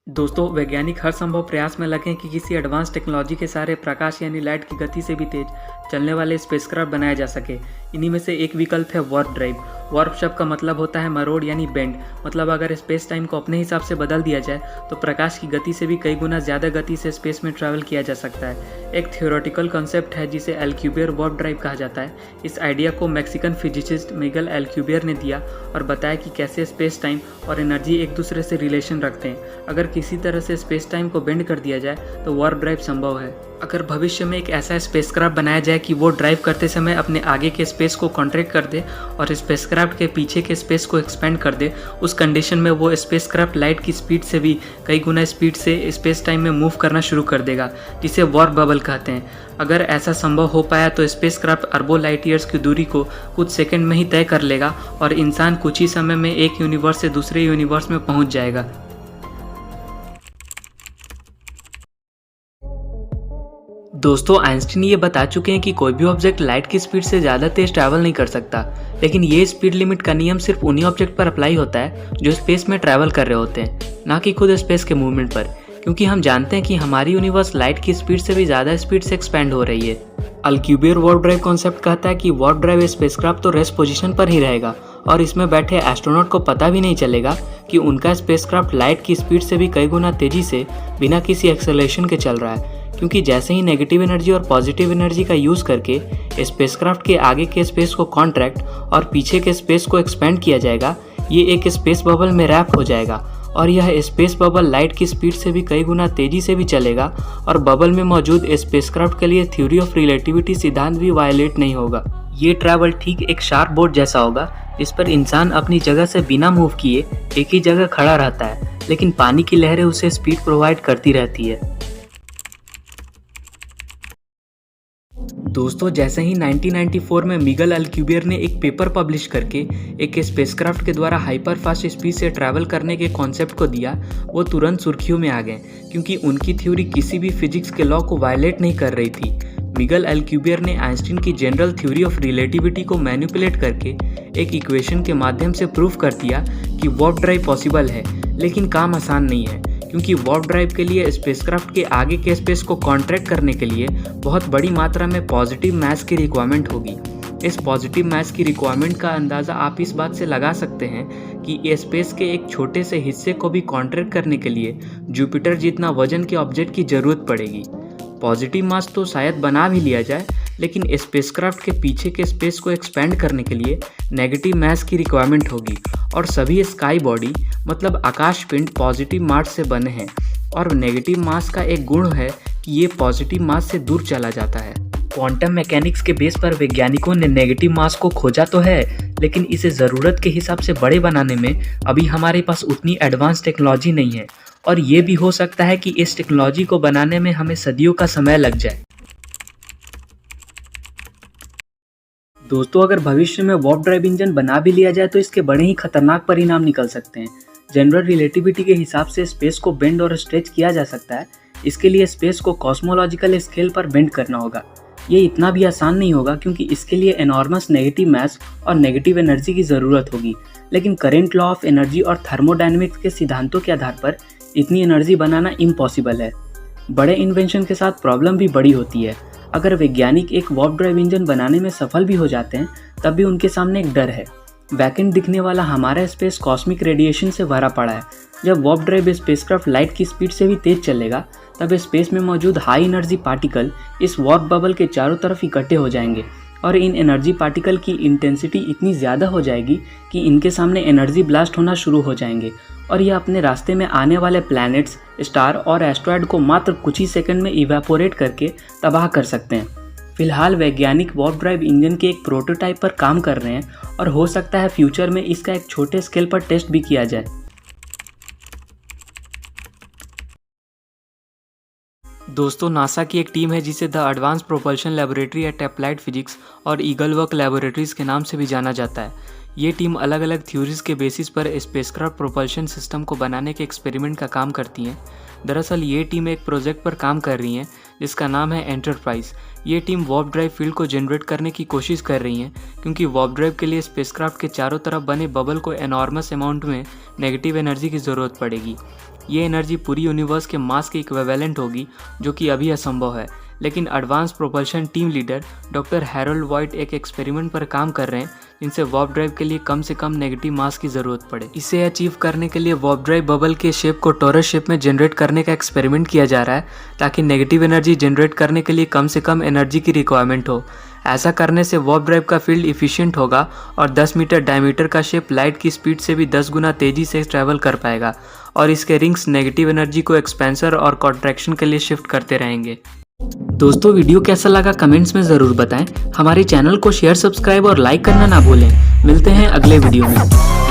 दोस्तों, वैज्ञानिक हर संभव प्रयास में लगे हैं कि किसी एडवांस टेक्नोलॉजी के सहारे प्रकाश यानी लाइट की गति से भी तेज चलने वाले स्पेसक्राफ्ट बनाया जा सके। इन्हीं में से एक विकल्प है वार्प ड्राइव। वार्प शब्द का मतलब होता है मरोड़ यानी बेंड। मतलब अगर स्पेस टाइम को अपने हिसाब से बदल दिया जाए तो प्रकाश की गति से भी कई गुना ज़्यादा गति से स्पेस में ट्रैवल किया जा सकता है। एक थियोरेटिकल कॉन्सेप्ट है जिसे अल्क्यूबियर वार्प ड्राइव कहा जाता है। इस आइडिया को मैक्सिकन फिजिसिस्ट मिगेल अल्क्यूबियर ने दिया और बताया कि कैसे स्पेस टाइम और एनर्जी एक दूसरे से रिलेशन रखते हैं। अगर किसी तरह से स्पेस टाइम को बेंड कर दिया जाए तो वार्प ड्राइव संभव है। अगर भविष्य में एक ऐसा स्पेसक्राफ्ट बनाया जाए कि वो ड्राइव करते समय अपने आगे के स्पेस को कॉन्ट्रैक्ट कर दे और स्पेसक्राफ्ट के पीछे के स्पेस को एक्सपेंड कर दे, उस कंडीशन में वो स्पेसक्राफ्ट लाइट की स्पीड से भी कई गुना स्पीड से स्पेस टाइम में मूव करना शुरू कर देगा, जिसे वार्प बबल कहते हैं। अगर ऐसा संभव हो पाया तो स्पेसक्राफ्ट अरबों लाइट ईयर्स की दूरी को कुछ सेकंड में ही तय कर लेगा और इंसान कुछ ही समय में एक यूनिवर्स से दूसरे यूनिवर्स में पहुंच जाएगा। दोस्तों, आइंस्टीन ये बता चुके हैं कि कोई भी ऑब्जेक्ट लाइट की स्पीड से ज़्यादा तेज ट्रैवल नहीं कर सकता, लेकिन ये स्पीड लिमिट का नियम सिर्फ उन्हीं ऑब्जेक्ट पर अप्लाई होता है जो स्पेस में ट्रैवल कर रहे होते हैं, ना कि खुद स्पेस के मूवमेंट पर, क्योंकि हम जानते हैं कि हमारी यूनिवर्स लाइट की स्पीड से भी ज़्यादा स्पीड से एक्सपैंड हो रही है। अल्क्यूबियर वार्प ड्राइव कॉन्सेप्ट कहता है कि वार्प ड्राइव स्पेसक्राफ्ट तो रेस्ट पोजीशन पर ही रहेगा और इसमें बैठे एस्ट्रोनॉट को पता भी नहीं चलेगा कि उनका स्पेसक्राफ्ट लाइट की स्पीड से भी कई गुना तेजी से बिना किसी एक्सेलरेशन के चल रहा है, क्योंकि जैसे ही नेगेटिव एनर्जी और पॉजिटिव एनर्जी का यूज़ करके स्पेसक्राफ्ट के आगे के स्पेस को कॉन्ट्रैक्ट और पीछे के स्पेस को एक्सपेंड किया जाएगा, ये एक स्पेस बबल में रैप हो जाएगा और यह स्पेस बबल लाइट की स्पीड से भी कई गुना तेजी से भी चलेगा और बबल में मौजूद स्पेसक्राफ्ट के लिए थ्योरी ऑफ रिलेटिविटी सिद्धांत भी वायलेट नहीं होगा। ये ट्रैवल ठीक एक शार्प बोर्ड जैसा होगा जिस पर इंसान अपनी जगह से बिना मूव किए एक ही जगह खड़ा रहता है, लेकिन पानी की लहरें उसे स्पीड प्रोवाइड करती रहती है। दोस्तों, जैसे ही 1994 में मिगेल अल्क्यूबियर ने एक पेपर पब्लिश करके एक स्पेसक्राफ्ट के द्वारा हाइपर फास्ट स्पीड से ट्रैवल करने के कॉन्सेप्ट को दिया, वो तुरंत सुर्खियों में आ गए, क्योंकि उनकी थ्योरी किसी भी फिजिक्स के लॉ को वायलेट नहीं कर रही थी। मिगेल अल्क्यूबियर ने आइंस्टीन की जनरल थ्योरी ऑफ रिलेटिविटी को मैनिपुलेट करके एक इक्वेशन के माध्यम से प्रूफ कर दिया कि वार्प ड्राइव पॉसिबल है, लेकिन काम आसान नहीं है, क्योंकि वार्प ड्राइव के लिए स्पेसक्राफ्ट के आगे के स्पेस को कॉन्ट्रैक्ट करने के लिए बहुत बड़ी मात्रा में पॉजिटिव मास की रिक्वायरमेंट होगी। इस पॉजिटिव मास की रिक्वायरमेंट का अंदाज़ा आप इस बात से लगा सकते हैं कि स्पेस के एक छोटे से हिस्से को भी कॉन्ट्रैक्ट करने के लिए जुपिटर जितना वजन के ऑब्जेक्ट की ज़रूरत पड़ेगी। पॉजिटिव मास तो शायद बना भी लिया जाए, लेकिन स्पेसक्राफ्ट के पीछे के स्पेस को एक्सपेंड करने के लिए नेगेटिव मास की रिक्वायरमेंट होगी और सभी स्काई बॉडी मतलब आकाश पिंड पॉजिटिव मास से बने हैं और नेगेटिव मास का एक गुण है कि ये पॉजिटिव मास से दूर चला जाता है। क्वांटम मैकेनिक्स के बेस पर वैज्ञानिकों ने नेगेटिव मास को खोजा तो है, लेकिन इसे ज़रूरत के हिसाब से बड़े बनाने में अभी हमारे पास उतनी एडवांस टेक्नोलॉजी नहीं है और ये भी हो सकता है कि इस टेक्नोलॉजी को बनाने में हमें सदियों का समय लग जाए। दोस्तों, अगर भविष्य में वार्प ड्राइव इंजन बना भी लिया जाए तो इसके बड़े ही खतरनाक परिणाम निकल सकते हैं। जनरल रिलेटिविटी के हिसाब से स्पेस को बेंड और स्ट्रेच किया जा सकता है। इसके लिए स्पेस को कॉस्मोलॉजिकल स्केल पर बेंड करना होगा। ये इतना भी आसान नहीं होगा, क्योंकि इसके लिए एनॉर्मस नेगेटिव मास और नेगेटिव एनर्जी की ज़रूरत होगी, लेकिन करेंट लॉ ऑफ एनर्जी और थर्मोडायनेमिक्स के सिद्धांतों के आधार पर इतनी एनर्जी बनाना इम्पॉसिबल है। बड़े इन्वेंशन के साथ प्रॉब्लम भी बड़ी होती है। अगर वैज्ञानिक एक वार्प ड्राइव इंजन बनाने में सफल भी हो जाते हैं, तब भी उनके सामने एक डर है। वैकेंट दिखने वाला हमारा स्पेस कॉस्मिक रेडिएशन से भरा पड़ा है। जब वार्प ड्राइव स्पेसक्राफ्ट लाइट की स्पीड से भी तेज चलेगा, तब स्पेस में मौजूद हाई एनर्जी पार्टिकल इस वार्प बबल के चारों तरफ इकट्ठे हो जाएंगे और इन एनर्जी पार्टिकल की इंटेंसिटी इतनी ज़्यादा हो जाएगी कि इनके सामने एनर्जी ब्लास्ट होना शुरू हो जाएंगे और ये अपने रास्ते में आने वाले प्लैनेट्स, स्टार और एस्ट्रॉयड को मात्र कुछ ही सेकंड में इवेपोरेट करके तबाह कर सकते हैं। फिलहाल वैज्ञानिक वार्प ड्राइव इंजन के एक प्रोटोटाइप पर काम कर रहे हैं और हो सकता है फ्यूचर में इसका एक छोटे स्केल पर टेस्ट भी किया जाए। दोस्तों, नासा की एक टीम है जिसे the Advanced Propulsion Laboratory at Applied Physics और ईगलवर्क लेबोरेटरीज के नाम से भी जाना जाता है। ये टीम अलग अलग थ्योरीज के बेसिस पर स्पेसक्राफ्ट प्रोपल्शन सिस्टम को बनाने के एक्सपेरिमेंट का काम करती हैं। दरअसल ये टीम एक प्रोजेक्ट पर काम कर रही है जिसका नाम है एंटरप्राइज। ये टीम वार्प ड्राइव फील्ड को जनरेट करने की कोशिश कर रही है क्योंकि वार्प ड्राइव के लिए स्पेसक्राफ्ट के चारों तरफ बने बबल को एनॉर्मस अमाउंट में नेगेटिव एनर्जी की ज़रूरत पड़ेगी। ये एनर्जी पूरी यूनिवर्स के मास के इक्विवेलेंट होगी, जो कि अभी असंभव है। लेकिन advance propulsion team leader doctor Harold white एक एक्सपेरिमेंट पर काम कर रहे हैं जिनसे वार्प ड्राइव के लिए कम से कम नेगेटिव मास की ज़रूरत पड़े। इसे अचीव करने के लिए वार्प ड्राइव बबल के शेप को टॉरस शेप में जनरेट करने का एक्सपेरिमेंट किया जा रहा है ताकि नेगेटिव एनर्जी जनरेट करने के लिए कम से कम एनर्जी की रिक्वायरमेंट हो। ऐसा करने से वार्प ड्राइव का फील्ड इफिशिएंट होगा और 10 मीटर डायमीटर का शेप लाइट की स्पीड से भी 10 गुना तेजी से ट्रैवल कर पाएगा और इसके रिंग्स नेगेटिव एनर्जी को एक्सपेंसर और कॉन्ट्रैक्शन के लिए शिफ्ट करते रहेंगे। दोस्तों वीडियो कैसा लगा कमेंट्स में ज़रूर बताएं। हमारे चैनल को शेयर, सब्सक्राइब और लाइक करना ना भूलें। मिलते हैं अगले वीडियो में।